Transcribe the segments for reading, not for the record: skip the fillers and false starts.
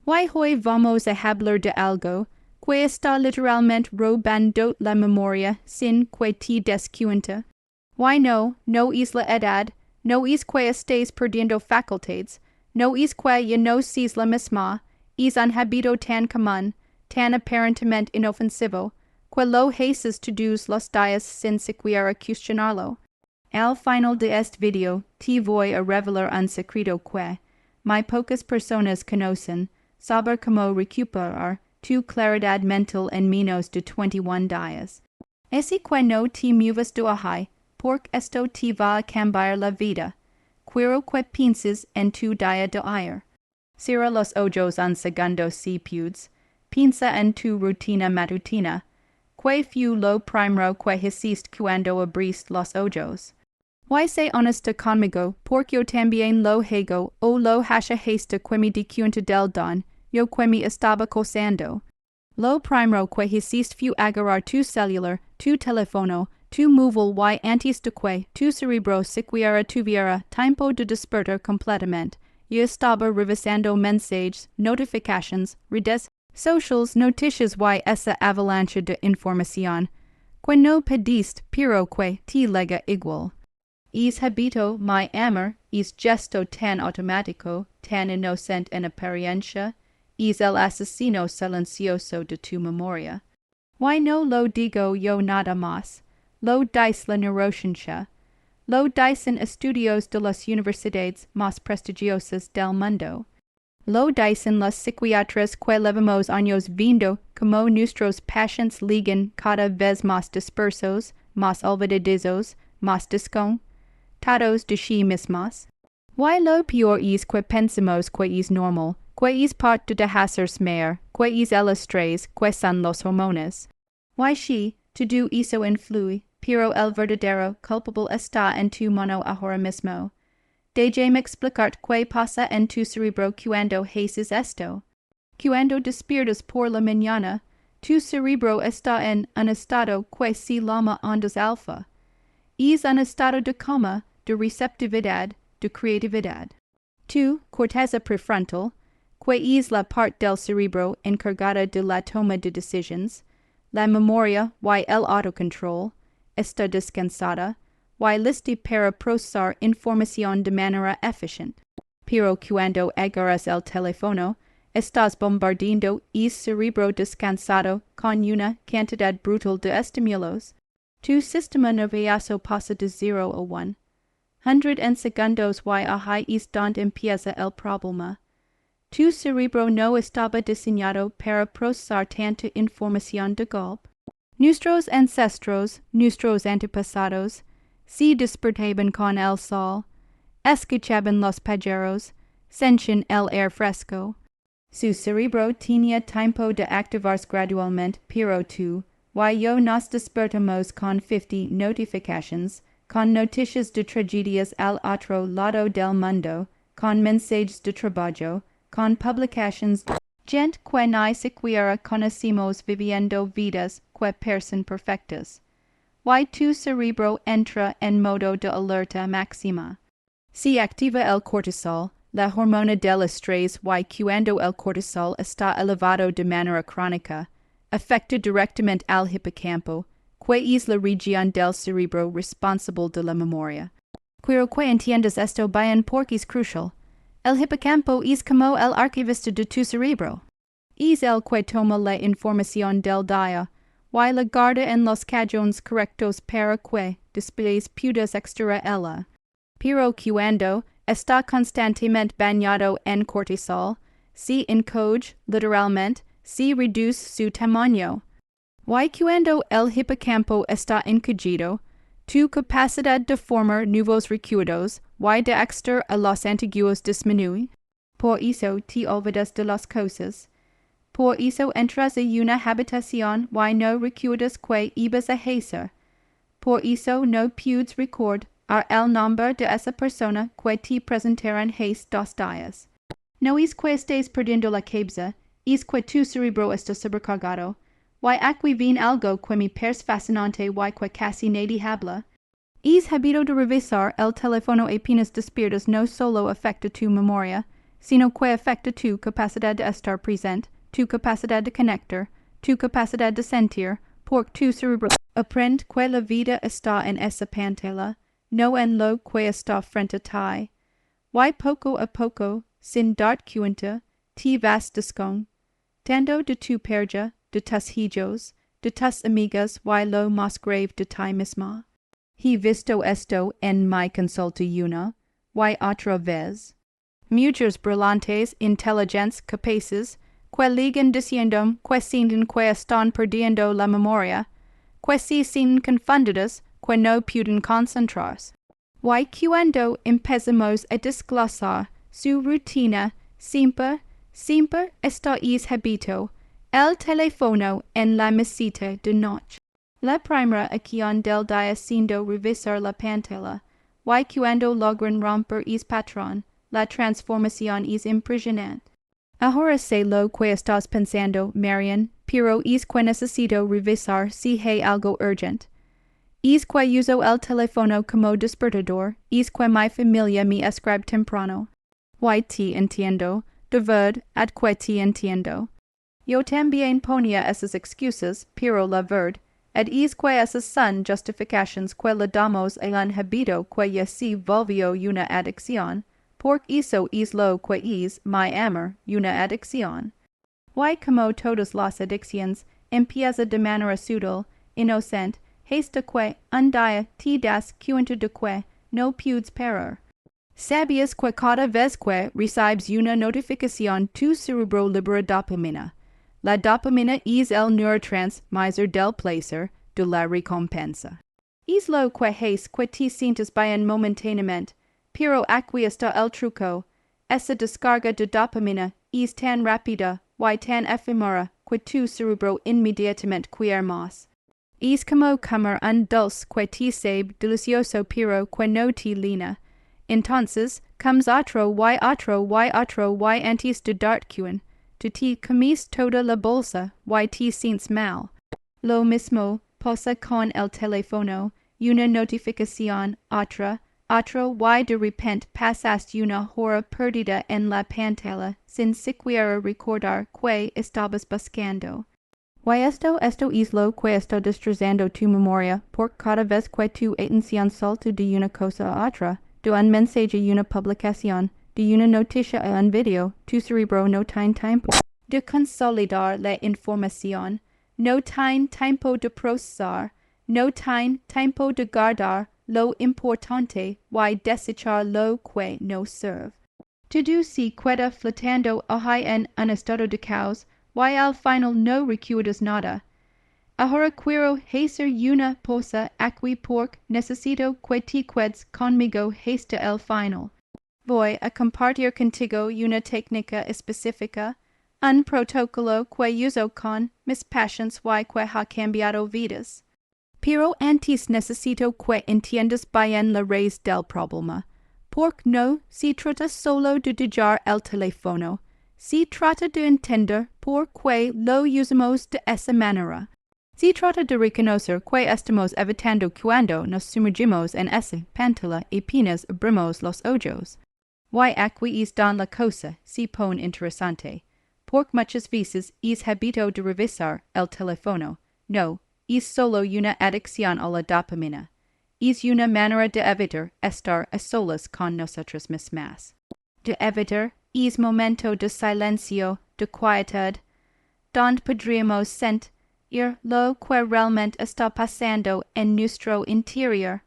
Why hoy vamos a hablar de algo, que está literalmente robando la memoria sin que te des cuenta? Why no es la edad, no es que estés perdiendo facultades, no es que ya no seas la misma, es un hábito tan común, tan aparentemente inofensivo, que lo haces todos los días sin siquiera cuestionarlo. Al final de este video, te voy a revelar un secreto que muy pocas personas conocen sobre cómo recuperar tu claridad mental en menos de 21 días. Así que no te muevas de ahí, porque esto te va a cambiar la vida. Quiero que pienses en tu día de ayer. Cierra los ojos un segundo si puedes. Piensa en tu rutina matutina. ¿Qué fue lo primero que hiciste cuando abriste los ojos? Why sé honesta conmigo, porque yo también lo hago, o lo hasha hasta que me di cuenta del don, yo que me estaba cosando. Lo primero que hiciste fue agarrar tu celular, tu teléfono, tu móvil y antes de que tu cerebro siquiera tuviera tiempo de despertar completamente, yo estaba revisando mensajes, notifications, redes socials, noticias y esa avalancha de información, que no pediste pero que te lega igual. Es hábito, mi amor, es gesto tan automático, tan inocente en apariencia, es el asesino silencioso de tu memoria. Why no lo digo yo nada más? Lo dice la neurociencia. Lo dicen estudios de las universidades más prestigiosas del mundo. Lo dicen los psiquiatras que llevamos años viendo como nuestros pacientes ligan cada vez más dispersos, más olvidadizos, más desconectados de sí mismos. Why lo peor es que pensamos que es normal, que es parte de hacerse mayor, que es el estrés, que son los hormonas. Why sí, todo eso influye, pero el verdadero culpable está en tu mano ahora mismo. Déjame explicar qué pasa en tu cerebro cuando haces esto. Cuando despiertas por la mañana, tu cerebro está en un estado que se llama ondas alfa. Es un estado de coma, de receptividad, de creatividad. Tu corteza prefrontal, que es la parte del cerebro encargada de la toma de decisiones, la memoria y el autocontrol, está descansada, y lista para procesar información de manera eficiente. Pero cuando agarras el teléfono, estás bombardeando el cerebro descansado con una cantidad brutal de estímulos. Tu sistema nervioso pasa de 0 a 1. 100 en segundos y ahí es donde empieza el problema. Tu cerebro no estaba diseñado para procesar tanta información de golpe. Nuestros ancestros, nuestros antepasados, se despertaban con el sol, escuchaban los pajaros, sentían el aire fresco. Su cerebro tenía tiempo de activarse gradualmente, pero tú y yo nos despertamos con 50 notifications, con noticias de tragedias al otro lado del mundo, con mensajes de trabajo, con publications de gente que ni siquiera conocemos viviendo vidas que parecen perfectas. Y tu cerebro entra en modo de alerta máxima. Se activa el cortisol, la hormona del estrés, y cuando el cortisol está elevado de manera crónica, afecta directamente al hipocampo, que es la región del cerebro responsable de la memoria. Quiero que entiendas esto bien porque es crucial. El hipocampo es como el archivista de tu cerebro. Es el que toma la información del día, y la guarda en los cajones correctos para que después puedas extraerla. Pero cuando está constantemente bañado en cortisol, se encoge, literalmente, se reduce su tamaño. Y cuando el hipocampo está encogido, tu capacidad de formar nuevos recuerdos y de extraer a los antiguos disminuye. Por eso te olvidas de las cosas. Por eso entras en una habitación y no recuerdas que ibas a hacer. Por eso no puedes recordar el nombre de esa persona que te presentaron hace 2 días. No es que estés perdiendo la cabeza, es que tu cerebro está sobrecargado. Y aquí viene algo que me parece fascinante y que casi nadie habla. Es hábito de revisar el teléfono apenas despiertas no solo afecta tu memoria, sino que afecta tu capacidad de estar presente, tu capacidad de conectar, tu capacidad de sentir, porque tu cerebro aprende que la vida está en esa pantalla, no en lo que está frente a ti. Y poco a poco, sin darte cuenta, te vas desconectando de tu perja, de tus hijos, de tus amigas y lo más grave de ti misma. He visto esto en mi consulta una y otra vez. Muchos brillantes, inteligentes, capaces, que ligan diciendo que sienten que están perdiendo la memoria, que se sienten confundidos, que no pueden concentrarse. Y cuando empezamos a desglosar su rutina, siempre está hábito, el teléfono en la mesita de noche. La primera acción del día siendo revisar la pantalla, y cuando logran romper es patrón, la transformación es impresionante. Ahora sé lo que estás pensando, Marian, pero es que necesito revisar si hay algo urgente. Es que uso el teléfono como despertador, es que mi familia me escribe temprano. Y te entiendo, de verdad que te entiendo. Yo también ponía esas excusas, pero la verdad, es que esas son justificaciones que le damos a un hábito que ya se volvió una adicción, porque eso es lo que es, mi amor, una adicción. Y como todas las adicciones, empieza de manera sutil, inocente, hasta que un día te das cuenta de que no puedes parar. ¿Sabías que cada vez que recibes una notificación tu cerebro libera dopamina? La dopamina es el neurotransmisor del placer, de la recompensa. Es lo que hace que te sientas bien momentáneamente, pero aquí está el truco. Esa descarga de dopamina es tan rápida y tan efímera que tu cerebro inmediatamente quiere más. Es como comer un dulce que te sabe delicioso pero que no te llena. Entonces, comes otro y otro y otro y antes de darte cuenta, te comes toda la bolsa y te sientes mal. Lo mismo pasa con el teléfono, una notificación, otra y de repente pasas una hora perdida en la pantalla sin siquiera recordar que estabas buscando. Y esto es lo que está destruyendo tu memoria, porque cada vez que tu atención salta de una cosa a otra, de un mensaje a una publicación, de una noticia a un video, tu cerebro no tiene tiempo de consolidar la información, no tiene tiempo de procesar, no tiene tiempo de guardar lo importante y desechar lo que no sirve. Todo se queda flotando ahí en un estado de caos y al final no recuerdas nada. Ahora quiero hacer una cosa aquí porque necesito que te quedes conmigo hasta el final. Voy a compartir contigo una técnica específica, un protocolo que uso con mis pacientes y que ha cambiado vidas. Pero antes necesito que entiendas bien la raíz del problema, porque no se trata solo de dejar el teléfono, se trata de entender por qué lo usamos de esa manera. Se trata de reconocer que estamos evitando cuando nos sumergimos en esa pantalla y apenas abrimos los ojos. Y aquí es donde la cosa se pone interesante, porque muchas veces es hábito de revisar el teléfono, no, es solo una adicción a la dopamina. Es una manera de evitar estar a solas con nosotros mismas. De evitar es momento de silencio, de quietud, donde podríamos sentir lo que realmente está pasando en nuestro interior.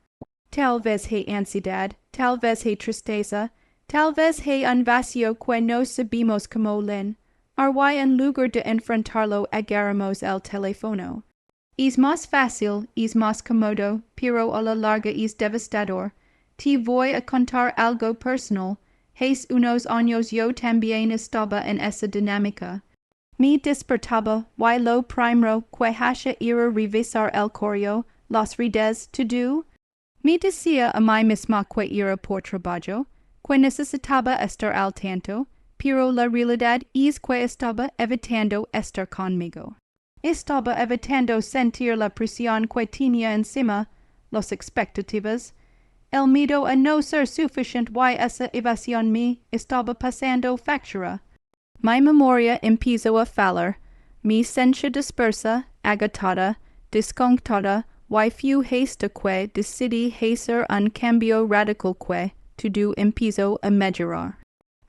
Tal vez hay ansiedad, tal vez hay tristeza, tal vez hay un vacío que no sabemos cómo llenar, y en lugar de enfrentarlo agarramos el teléfono. Es más fácil, es más cómodo, pero a la larga es devastador. Te voy a contar algo personal. Hace unos años yo también estaba en esa dinámica. Me despertaba y lo primero que hacía era revisar el correo, las redes, todo. Me decía a mí misma que era por trabajo, que necesitaba estar al tanto, pero la realidad es que estaba evitando estar conmigo. Estaba evitando sentir la presión que tenía encima, las expectativas, El mido a no ser suficient y esa evasión mi estaba pasando factura. Mi memoria empezó a fallar, mi sencha dispersa, agotada, disconctada, y few haste que decidí hacer un cambio radical que, todo empezó a mejorar.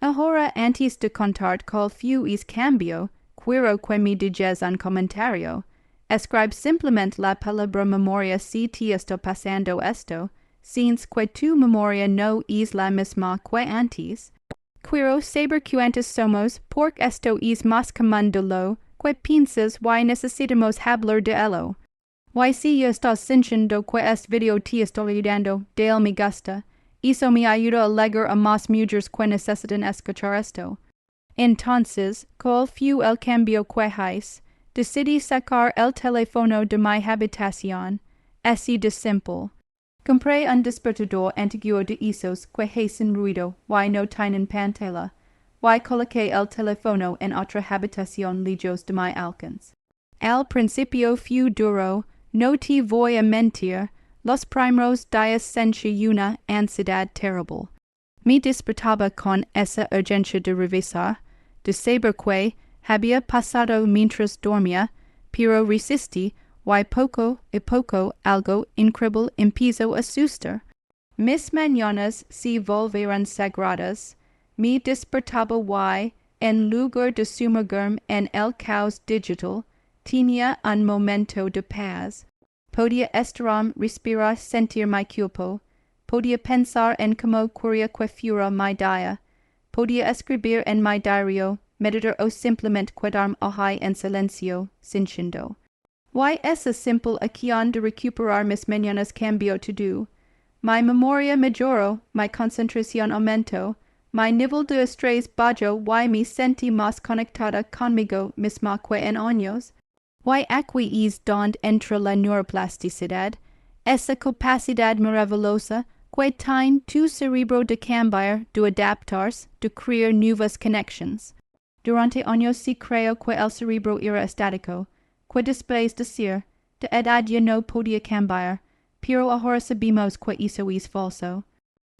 Ahora antes de contar cuál few es cambio, quiero que me digas un comentario. Escribe simplemente la palabra memoria si te está pasando esto, since que tu memoria no es la misma que antes. Quiero saber cuántos somos, porque esto es más común de lo que piensas y necesitamos hablar de ello. Y si ya estás sintiendo que este video te está ayudando, dale me gusta. Eso me ayuda a llegar a más mujeres que necesitan escuchar esto. Entonces, ¿cuál fue el cambio que hice? Decidí sacar el teléfono de mi habitación. Así de simple. Compré un despertador antiguo de esos que hacen ruido y no tienen pantalla. Y coloqué el teléfono en otra habitación lejos de mi alcance. Al principio fue duro, no te voy a mentir. Los primeros días sentí una ansiedad terrible. Me despertaba con esa urgencia de revisar, de saber que había pasado mientras dormía, pero resistí, y poco a poco algo increíble empezó a asustar. Mis mañanas se volvieron sagradas. Me despertaba y, en lugar de sumergirme en el caos digital, tenía un momento de paz. Podía estirarme, respirar, sentir mi cuerpo. Podía pensar en cómo quería que fuera mi día. Podía escribir en mi diario, meditar o simplemente quedarme ahí en silencio, sintiendo. Y esa simple acción de recuperar mis mañanas cambió todo. Mi memoria mejoró, mi concentración aumentó, mi nivel de estrés bajó y me sentí más conectada conmigo misma que en años. Y aquí es donde entra la neuroplasticidad, esa capacidad maravillosa que tiene tu cerebro de cambiar, de adaptarse, de crear nuevas conexiones. Durante años se creyó que el cerebro era estático, que después de decir, de edad ya no podía cambiar, pero ahora sabemos que eso es falso.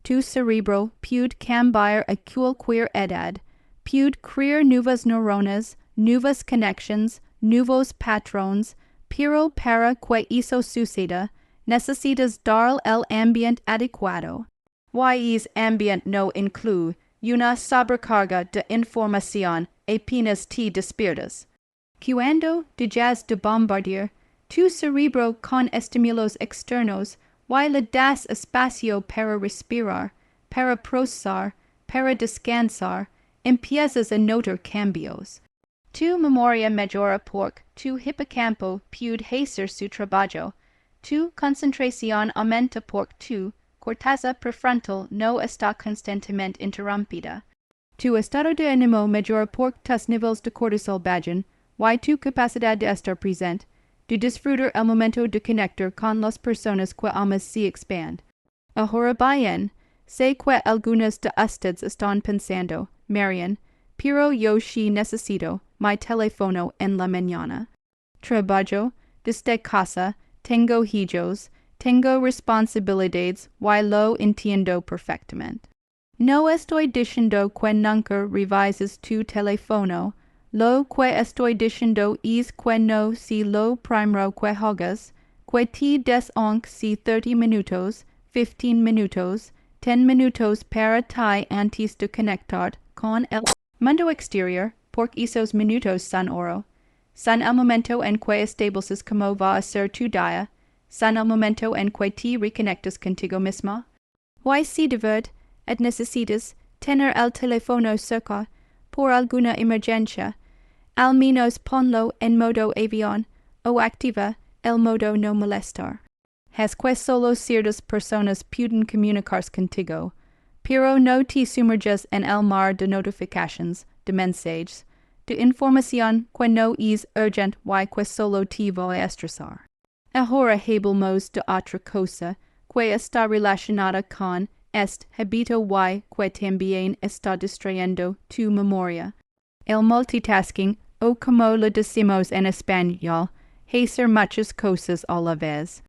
Tu cerebro puede cambiar a cualquier edad, puede crear nuevas neuronas, nuevas conexiones, nuevos patrones, pero para que eso suceda, necesitas dar el ambiente adecuado. Y ese ambiente no incluye una sobrecarga de información apenas te despiertas. Cuando dejas de bombardear tu cerebro con estímulos externos y le das espacio para respirar, para procesar, para descansar, empiezas a notar cambios. Tu memoria mejora porque tu hipocampo puede hacer su trabajo. Tu concentración aumenta porque tu corteza prefrontal no está constantemente interrumpida. Tu estado de ánimo mejora porque tus niveles de cortisol bajan, y tu capacidad de estar presente, de disfrutar el momento de conectar con las personas que amas se expande. Ahora bien, sé que algunas de ustedes están pensando, Marian, pero yo sí necesito mi teléfono en la mañana. Trabajo desde casa, tengo hijos, tengo responsabilidades y lo entiendo perfectamente. No estoy diciendo que nunca revises tu teléfono. Lo que estoy diciendo es que no si lo primero que hagas, que te des aunque si 30 minutos, 15 minutos, 10 minutos para ti antes de conectar con el mundo exterior, porque esos minutos son oro. Son el momento en que estableces cómo va a ser tu día, son el momento en que te reconectas contigo misma. Y si de verdad necesitas tener el teléfono cerca por alguna emergencia, al menos ponlo en modo avión o activa el modo no molestar. Es que solo ciertas personas pueden comunicarse contigo, pero no te sumerges en el mar de notifications, de mensajes, de información que no es urgente y que solo te va a estresar. Ahora hablemos de otra cosa que está relacionada con este hábito y que también está distrayendo tu memoria. El multitasking, o como lo decimos en español, hacer muchas cosas a la vez.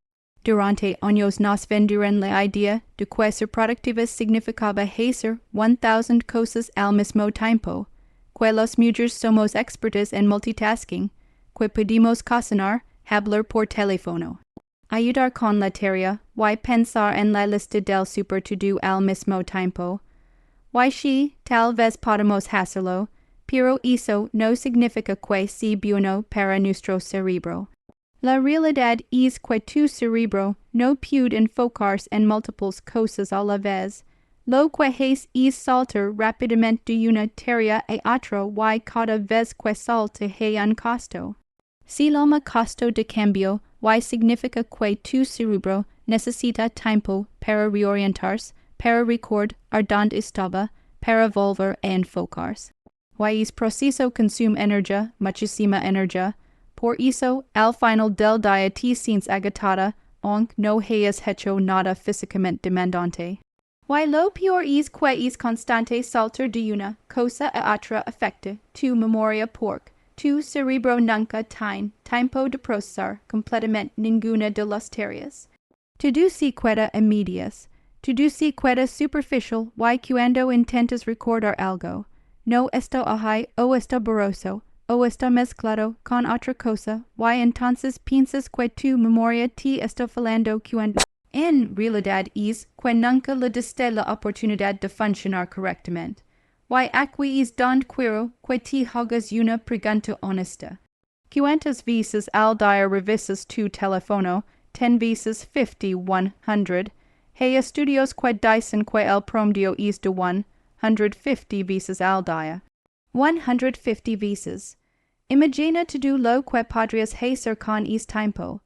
Durante años nos vendieron la idea de que ser productivos significaba hacer 1000 cosas al mismo tiempo, que los mujeres somos expertas en multitasking, que podemos cocinar, hablar por teléfono, ayudar con la tarea, y pensar en la lista del super to-do al mismo tiempo. Y sí, tal vez podemos hacerlo, pero eso no significa que sea bueno para nuestro cerebro. La realidad es que tu cerebro no puede enfocarse en múltiples cosas a la vez. Lo que hace es saltar rápidamente de una tarea a otra y cada vez que salta hay un costo. Si llama costo de cambio, y significa que tu cerebro necesita tiempo para reorientarse, para recordar dónde estaba, para volver a enfocarse. Y es proceso consume energía, muchísima energía. Por eso, al final del día te sientes agotada, aunque no hayas hecho nada físicamente demandante. Y lo peor es que es constante saltar de una cosa a otra afecta tu memoria porque tu cerebro nunca tiene tiempo de procesar completamente ninguna de las tareas. Todo se queda a medias. Todo se queda superficial y cuando intentas recordar algo, no está ahí o está borroso, o está mezclado con otra cosa, y entonces piensas que tu memoria te está fallando cuando en realidad es que nunca le diste la oportunidad de funcionar correctamente. Y aquí es donde quiero que te hagas una pregunta honesta. ¿Cuántas veces al día revisas tu teléfono? 10 veces 50, 100. Hay estudios que dicen que el promedio es de 150 veces al día. 150 veces. Imagina todo lo que podrías hacer con ese tiempo.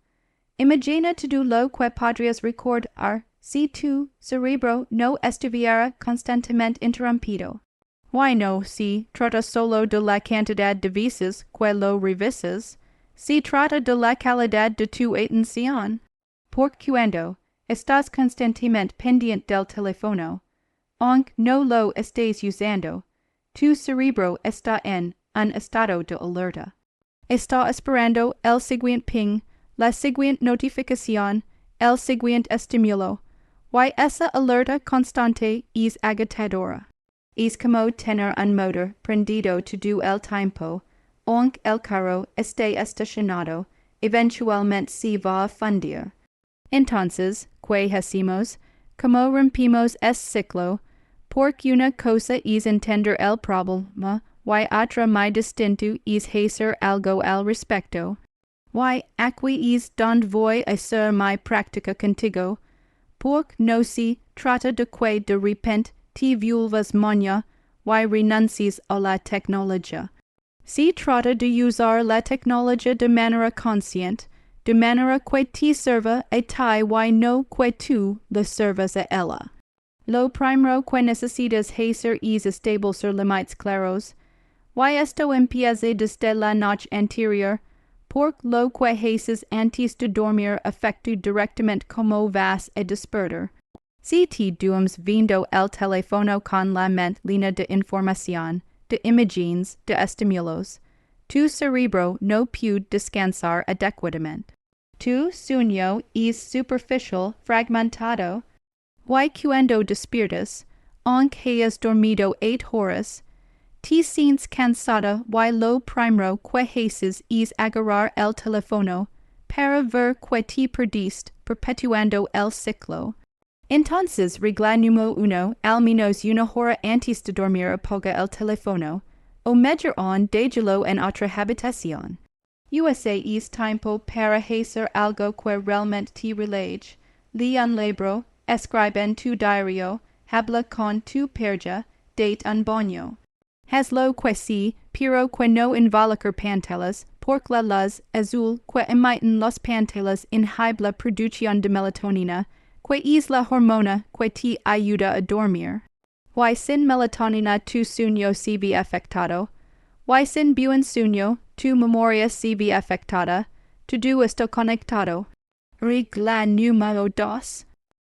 Imagina todo lo que podrías recordar si tu cerebro no estuviera constantemente interrumpido. Why no si trata solo de la cantidad de veces que lo revisas, si trata de la calidad de tu atención. Porque cuando estás constantemente pendiente del teléfono, aunque no lo estés usando, tu cerebro está en un estado de alerta. Está esperando el siguiente ping, la siguiente notificación, el siguiente estímulo, y esa alerta constante es agotadora. Es como tener un motor prendido todo el tiempo, aunque el carro esté estacionado, eventualmente se va a fundir. Entonces, ¿qué hacemos? ¿Cómo rompimos ese ciclo? Porque una cosa es entender el problema, y otra muy distinto es hacer algo al respecto. Y aquí es donde voy a ser muy práctica contigo, porque no se trata de que de repente te vuelvas moña y renuncies a la tecnología. Se trata de usar la tecnología de manera consciente, de manera que te sirva a ti y no que tú le sirvas a ella. Lo primero que necesitas hacer es establecer límites claros. Y esto empieza desde la noche anterior, porque lo que haces antes de dormir afecta directamente cómo vas a despertar. Si te duermes viendo el teléfono con la mente llena de información, de imágenes, de estímulos, tu cerebro no puede descansar adecuadamente. Tu sueño es superficial, fragmentado, y cuando despiertas, aunque hayas dormido 8 horas, te sientes cansada y lo primero que haces es agarrar el teléfono para ver que te perdiste perpetuando el ciclo. Entonces, regla número 1, al menos una hora antes de dormir apaga el teléfono, o mejor aún déjalo en otra habitación. Ese es tiempo para hacer algo que realmente te relaje. Lee un libro, escribe en tu diario, habla con tu pareja, date un baño. Hazlo que sí, pero que no involucre pantallas, porque la luz azul que emiten las pantallas inhibe la producción de melatonina, que es la hormona que te ayuda a dormir. Y sin melatonina tu sueño se ve afectado. Y sin buen sueño, tu memoria se ve afectada. Todo está conectado. Regla número 2.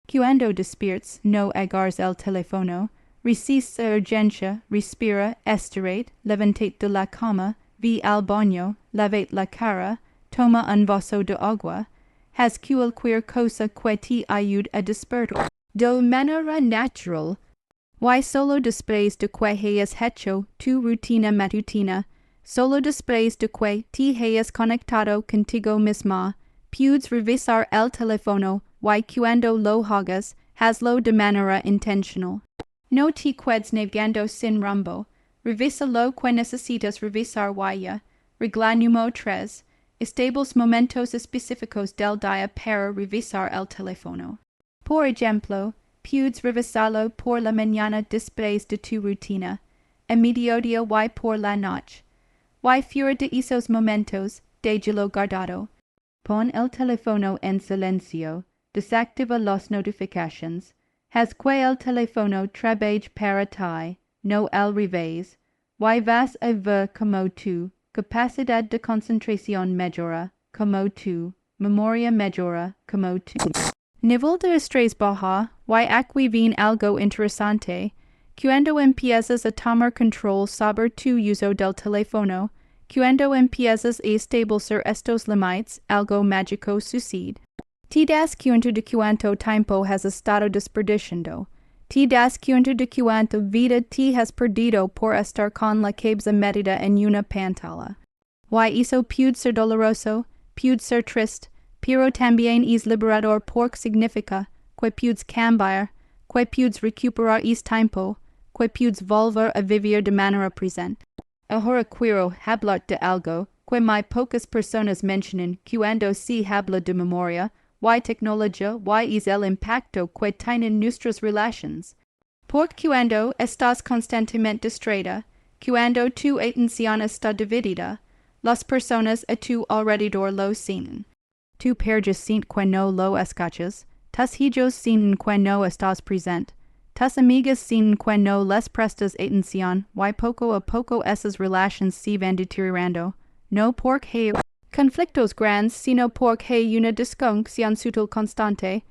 Cuando despiertes, no agarres el teléfono. Resiste la urgencia, respira, estirate, levántate de la cama, ve al baño, lavate la cara, toma un vaso de agua. has cualquier cosa que te ayude a despertar de manera natural. Y solo después de que hayas hecho tu rutina matutina, solo después de que te hayas conectado contigo misma, puedes revisar el teléfono y cuando lo hagas, hazlo de manera intencional. No te quedes navegando sin rumbo. Revisa lo que necesitas revisar ya. Regla número 3. Estables momentos específicos del día para revisar el teléfono. Por ejemplo, puedes revisarlo por la mañana después de tu rutina, a mediodía y por la noche. Y fuera de esos momentos, déjalo guardado. Pon el teléfono en silencio, desactiva las notifications. Haz que el teléfono trabaje para ti, no al revés. Y vas a ver como tu capacidad de concentración mejora, como tu memoria mejora, como tu nivel de estrés baja. Y aquí viene algo interesante. Cuando empiezas a tomar control sobre tu uso del teléfono, cuando empiezas a establecer estos límites, algo mágico sucede. Te das cuenta de cuánto tiempo has estado desperdiciando. Te das cuenta de cuánta vida te has perdido por estar con la cabeza metida en una pantalla. Y eso puede ser doloroso, puede ser triste, pero también es liberador porque significa que puedes cambiar, que puedes recuperar ese tiempo, que puedes volver a vivir de manera presente. Ahora quiero hablar de algo que muy pocas personas mencionan cuando se habla de memoria, y tecnología, y es el impacto que tienen nuestras relaciones. Porque cuando estás constantemente distraída, cuando tu atención está dividida, las personas a tu alrededor lo sienten. Tu perdes sienten que no lo escuchas, tus hijos sienten que no estás presente, tus amigas sienten que no les prestas atención, y poco a poco esas relaciones se van deteriorando, no porque hay conflictos grandes, sino porque hay una disconexión sutil constante,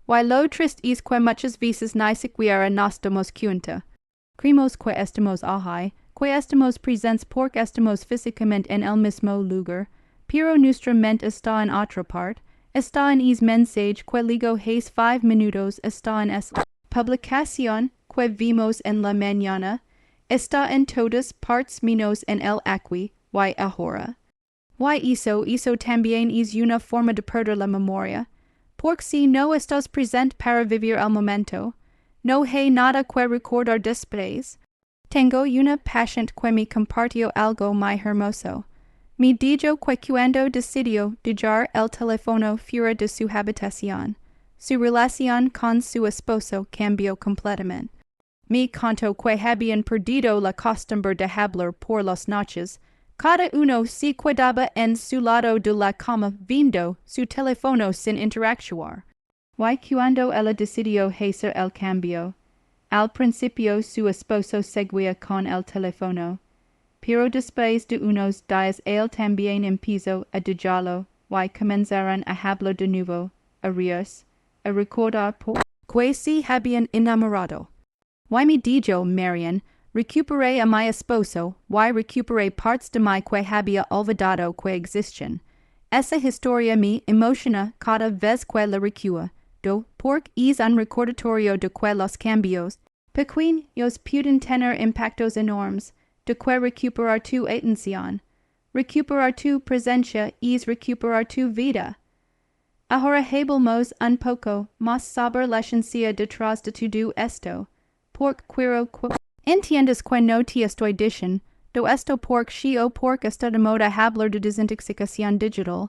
y lo triste es que muchas veces ni siquiera nos damos cuenta. Creemos que estamos ahí, que estamos presentes porque estamos físicamente en el mismo lugar, pero nuestra mente está en otra parte, está en es mensaje que ligo hace 5 minutos, está en esa publicación que vimos en la mañana, está en todas partes menos en el aquí, y ahora. Y eso también es una forma de perder la memoria, porque si no estás presente para vivir el momento, no hay nada que recordar después. Tengo una paciente que me compartió algo muy hermoso. Me dijo que cuando decidió dejar el teléfono fuera de su habitación, su relación con su esposo cambió completamente. Me contó que habían perdido la costumbre de hablar por las noches. Cada uno se quedaba en su lado de la cama viendo su teléfono sin interactuar. Y cuando ella decidió hacer el cambio, al principio su esposo seguía con el teléfono, pero después de unos días él también empezó a dejarlo y comenzaron a hablar de nuevo, a reírse, a recordar por que se habían enamorado. Y me dijo, Marian, recuperé a mi esposo, y recuperé partes de mí que había olvidado que existen. Esa historia me emociona cada vez que la recuerdo, porque es un recordatorio de que los cambios pequeños pueden tener impactos enormes, de que recuperar tu atención, recuperar tu presencia es recuperar tu vida. Ahora hablemos un poco más sobre la ciencia detrás de todo esto, porque quiero que entiendas que no te estoy diciendo esto porque está de moda hablar de desintoxicación digital.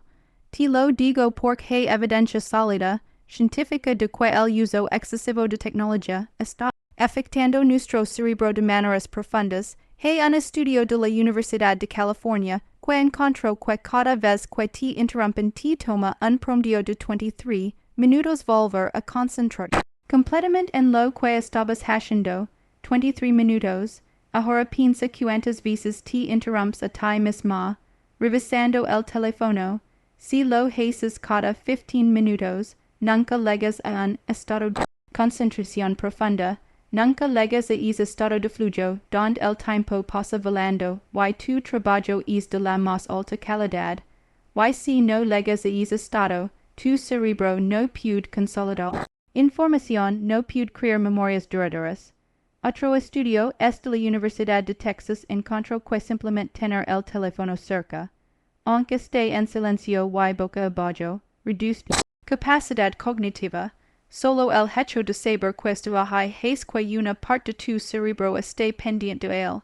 Te lo digo porque hay evidencia sólida, científica de que el uso excesivo de tecnología está afectando nuestro cerebro de maneras profundas. Hay un estudio de la Universidad de California que encontró que cada vez que te interrumpen te toma un promedio de 23 minutos volver a concentrarte completamente en lo que estabas haciendo. 23 minutos. Ahora piensa cuántas veces te interrumpes a ti misma, revisando el teléfono. Si lo haces cada 15 minutos, nunca llegas a un estado de concentración profunda. Nunca llegas a ese estado de flujo donde el tiempo pasa volando y tu trabajo es de la más alta calidad. Y si no llegas a ese estado, tu cerebro no pude consolidar información, no pude crear memorias duraderas. Otro estudio es de la Universidad de Texas encontró que simplemente tener el teléfono cerca, aunque esté en silencio y boca abajo, reduce capacidad cognitiva. Solo el hecho de saber que trabaja hace que una parte de tu cerebro esté pendiente de él,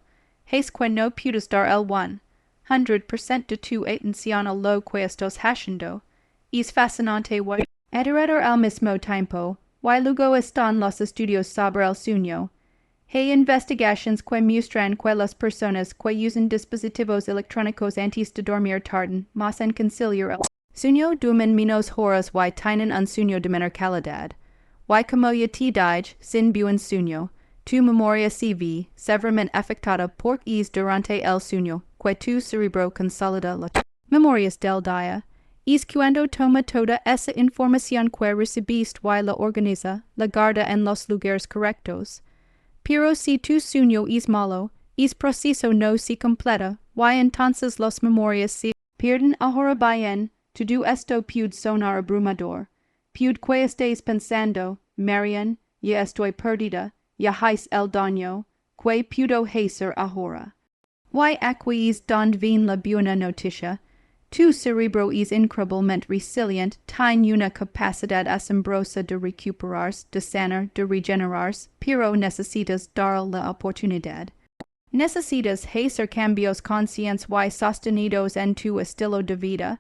hace que no puedas dar el 100% de tu atención a lo que estás haciendo. Es fascinante y aterrador al mismo tiempo, y luego están los estudios sobre el sueño. Hay investigaciones que muestran que las personas que usan dispositivos electrónicos antes de dormir tardan más en conciliar el sueño duermen menos horas y tienen un sueño de menor calidad. Y como ya te dije, sin buen sueño, tu memoria se ve severamente afectada por es durante el sueño que tu cerebro consolida las memorias del día. Es cuando toma toda esa información que recibiste y la organiza, la guarda en los lugares correctos. Pero si tu sueño es malo, es proceso no se completa, y entonces las memorias se pierden. Ahora bien, todo esto puede sonar abrumador. Puede que estés pensando, Marian, ya estoy perdida, ya hice el daño, que puedo hacer ahora. Y aquí es donde viene la buena noticia. Tu cerebro es increíblemente resilient, tiene una capacidad asombrosa de recuperarse, de sanar, de regenerarse, pero necesitas dar la oportunidad. Necesitas hacer cambios conscientes y sostenidos en tu estilo de vida.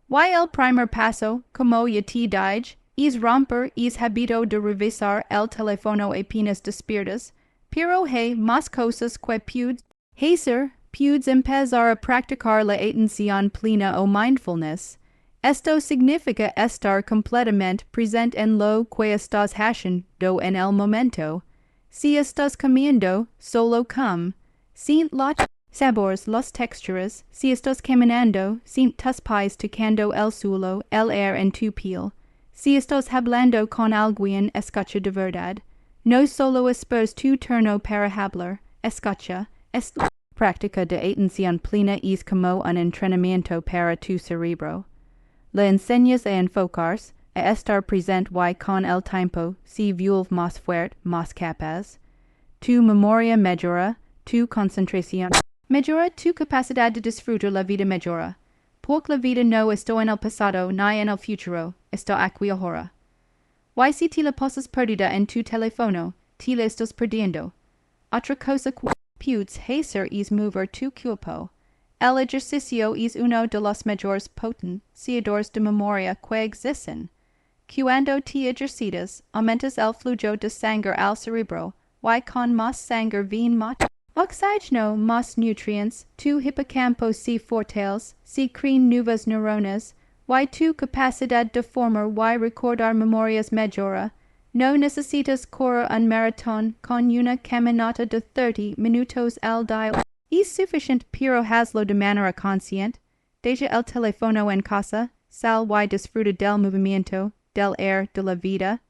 Y el primer paso, como ya te dije, es romper el hábito de revisar el teléfono apenas despiertas, pero hay más cosas que puedes hacer. Puedes empezar a practicar la atención plena o mindfulness. Esto significa estar completamente presente en lo que estás haciendo en el momento. Si estás comiendo, solo come. Siente los sabores, las texturas. Si estás caminando, siente tus pies tocando el suelo, el aire en tu piel. Si estás hablando con alguien, escucha de verdad. No solo esperes tu turno para hablar, escucha. Práctica de atención plena es como un entrenamiento para tu cerebro. Le enseñas a enfocarse, a estar presente y con el tiempo se vuelve más fuerte, más capaz. Tu memoria mejora, tu concentración mejora, tu capacidad de disfrutar la vida mejora. Porque la vida no está en el pasado ni en el futuro, está aquí ahora. Y si te la pasas perdida en tu teléfono, te la estás perdiendo. Otra cosa que puedes hacer es mover tu cuerpo. El ejercicio es uno de los mejores potenciadores de memoria que existen. Cuando te ejercitas, aumentas el flujo de sangre al cerebro, y con más sangre viene más oxígeno, más nutrientes, tu hipocampo se fortalece, se crean nuevas neuronas, y tu capacidad de formar y recordar memorias mejora. No necesitas correr un maratón con una caminata de 30 minutos al día. Es suficiente, pero hazlo de manera consciente. Deja el teléfono en casa, sal y disfruta del movimiento, del aire, de la vida.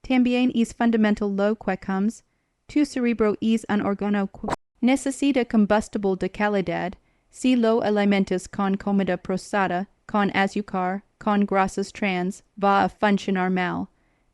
También es fundamental lo que comes. Tu cerebro es un órgano que necesita combustible de calidad. Si lo alimentas con comida procesada, con azúcar, con grasas trans, va a funcionar mal.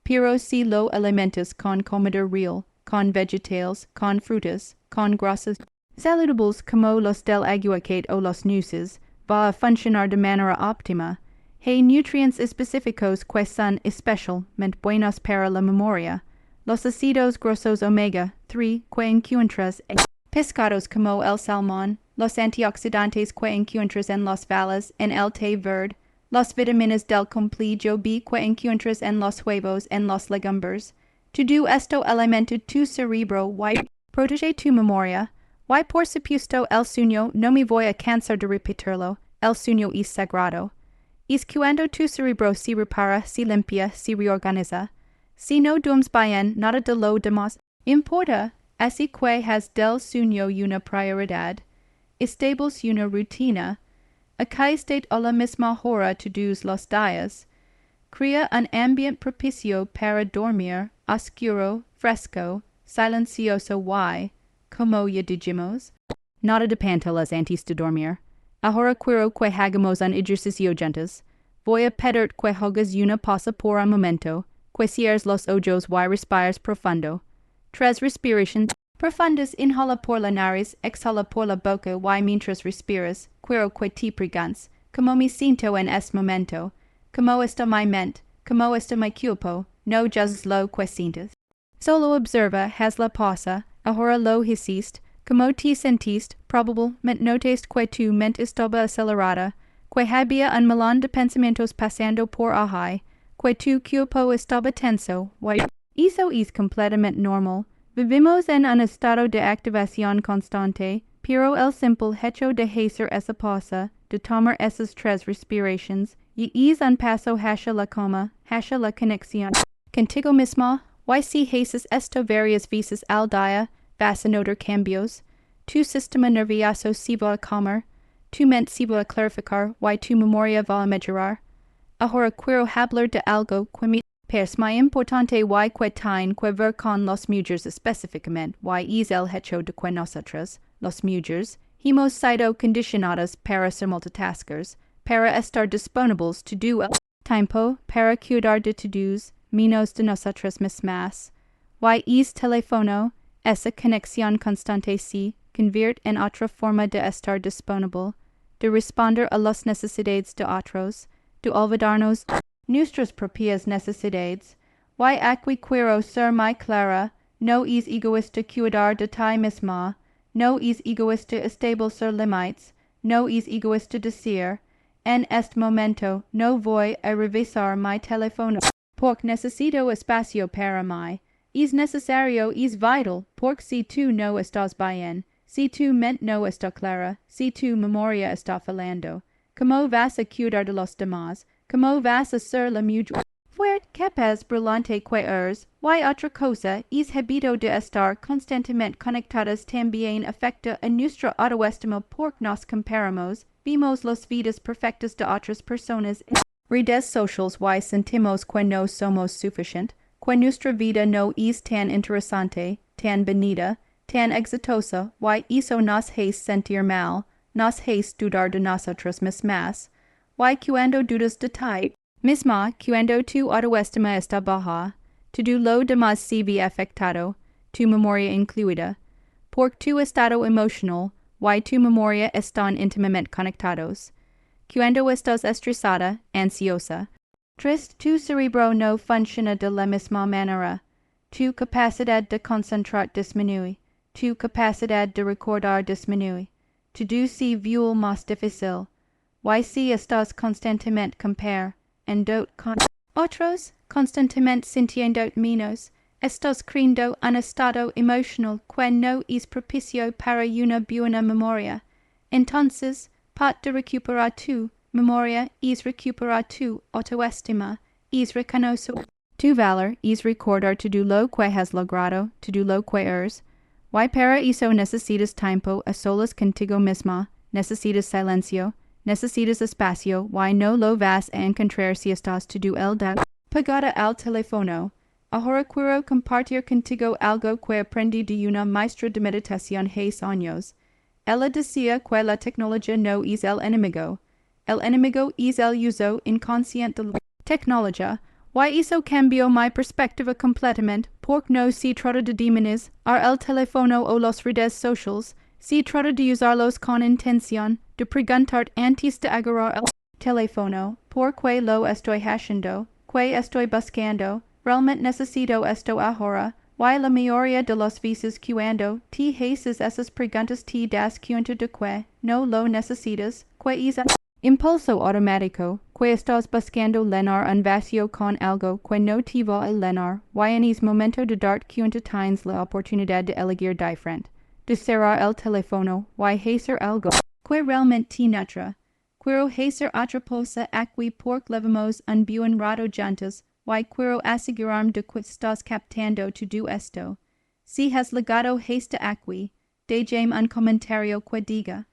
Pero si lo alimentas con comida real, con vegetales, con frutas, con grasas saludables como los del aguacate o los nueces, va a funcionar de manera óptima. Hay nutrientes específicos que son especialmente buenos para la memoria. Los ácidos grasos omega 3 que encuentras en pescados como el salmón, los antioxidantes que encuentras en las balas, en el té verde, las vitaminas del complejo B que encuentras en los huevos, en los legumbres. Todo esto alimenta tu cerebro y protege tu memoria. Y por supuesto el sueño, no me voy a cansar de repetirlo, el sueño es sagrado. Es cuando tu cerebro se repara, se limpia, se reorganiza. Si no duermes bien, nada de lo demás importa, así que haz del sueño una prioridad. Estables una rutina. Acá a la misma hora todos los días. Crea un ambiente propicio para dormir, oscuro, fresco, silencioso y, como ya dijimos, nada de pantallas antes de dormir. Ahora quiero que hagamos un ejercicio juntos. voy a pedir que hagas una pausa por un momento, que cierres los ojos y respires profundo. 3 respirations profundas. Inhala por la nariz, exhala por la boca y mientras respiras, quiero que te preguntes, ¿cómo me siento en este momento? ¿Cómo está mi mente? ¿Cómo está mi cuerpo? No juzgues lo que sientes. Solo observa, haz la pausa, ahora lo hiciste, ¿cómo te sentiste? Probablemente notaste que tu mente estaba acelerada, que había un millón de pensamientos pasando por ahí, que tu cuerpo estaba tenso, eso es completamente normal. Vivimos en un estado de activación constante, pero el simple hecho de hacer esa pausa, de tomar esas 3 respirations, y es un paso hacia la calma, hacia la conexión contigo mismo. Si haces esto varias veces al día, vas a notar cambios. Tu sistema nervioso se va a calmar, tu mente se va a clarificar y tu memoria va a mejorar. Ahora quiero hablar de algo que me parece muy importante y que tiene que ver con los mujeres específicamente, es el hecho de que nosotros, los mujeres, hemos sido condicionadas para ser multitaskers, para estar disponibles todo el tiempo, para cuidar de todos, menos de nosotras mismas. Es teléfono, esa conexión constante se convierte en otra forma de estar disponible, de responder a las necesidades de otros, de olvidarnos nuestras propias necesidades. Aquí quiero ser muy clara, no es egoísta cuidar de ti misma, no es egoísta establecer límites, no es egoísta decir, en este momento no voy a revisar mi teléfono, porque necesito espacio para mí. Es necesario, es vital, porque si tú no estás bien, si tu mente no está clara, si tu memoria está fallando, ¿cómo vas a cuidar de los demás? ¿Cómo vas a ser la mujer fuerte, capaz, brillante que eres? Otra cosa, es hábito de estar constantemente conectadas también afecta a nuestra autoestima porque nos comparamos, vemos las vidas perfectas de otras personas en redes sociales y sentimos que no somos suficientes, que nuestra vida no es tan interesante, tan bonita, tan exitosa, y eso nos hace sentir mal, nos hace dudar de nosotras mismas. Cuando dudas de ti misma, cuando tu autoestima está baja, todo lo demás se ve afectado, tu memoria incluida, porque tu estado emocional y tu memoria están íntimamente conectados. Cuando estás estresada, ansiosa, triste, tu cerebro no funciona de la misma manera, tu capacidad de concentrar disminuye, tu capacidad de recordar disminuye, todo se vuelve más difícil. Si estás constantemente comparando con otros, constantemente sintiendo menos, estás creando un estado emocional que no es propicio para una buena memoria. Entonces, parte de recuperar tu memoria es recuperar tu autoestima, es reconocer tu valor, es recordar todo lo que has logrado, todo lo que eres. Para eso necesitas tiempo a solas contigo misma, necesitas silencio, necesitas espacio, no lo vas a encontrar si estás todo el día pegada al teléfono. Ahora quiero compartir contigo algo que aprendí de una maestra de meditación hace años. Ella decía que la tecnología no es el enemigo es el uso inconsciente de la tecnología. Eso cambió mi perspectiva completamente, porque no se trata de demonizar el teléfono o las redes sociales, se trata de usarlos con intención, de preguntar antes de agarrar el teléfono, ¿por qué lo estoy haciendo? ¿Qué estoy buscando? ¿Realmente necesito esto ahora? La mayoría de las veces cuando te haces esas preguntas te das cuenta de que no lo necesitas, que es un impulso automático, que estás buscando llenar un vacío con algo que no te va a llenar, en es momento de dar cuenta tienes la oportunidad de elegir diferente, de cerrar el teléfono, hacer algo que realmente te nutra. Quiero hacer otra cosa aquí porque levamos un buen rato juntos, quiero asegurarme de que estás captando todo esto. Si has llegado hasta aquí, déjame un comentario que diga: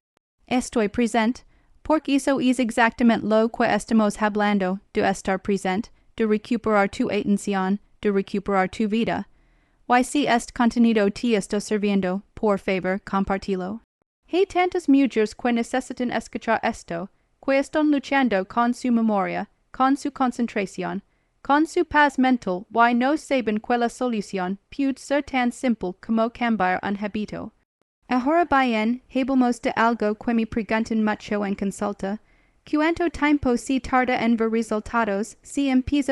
estoy presente, porque eso es exactamente lo que estamos hablando, de estar presente, de recuperar tu atención, de recuperar tu vida. Si este contenido te está sirviendo, por favor, compartilo. Hay tantas mujeres que necesitan escuchar esto, que están luchando con su memoria, con su concentración, con su paz mental, y no saben quella solución puede ser tan simple como cambiar un hábito. Ahora bien, hablemos de algo que me preguntan mucho en consulta. ¿Cuánto tiempo se tarda en ver resultados si empiezo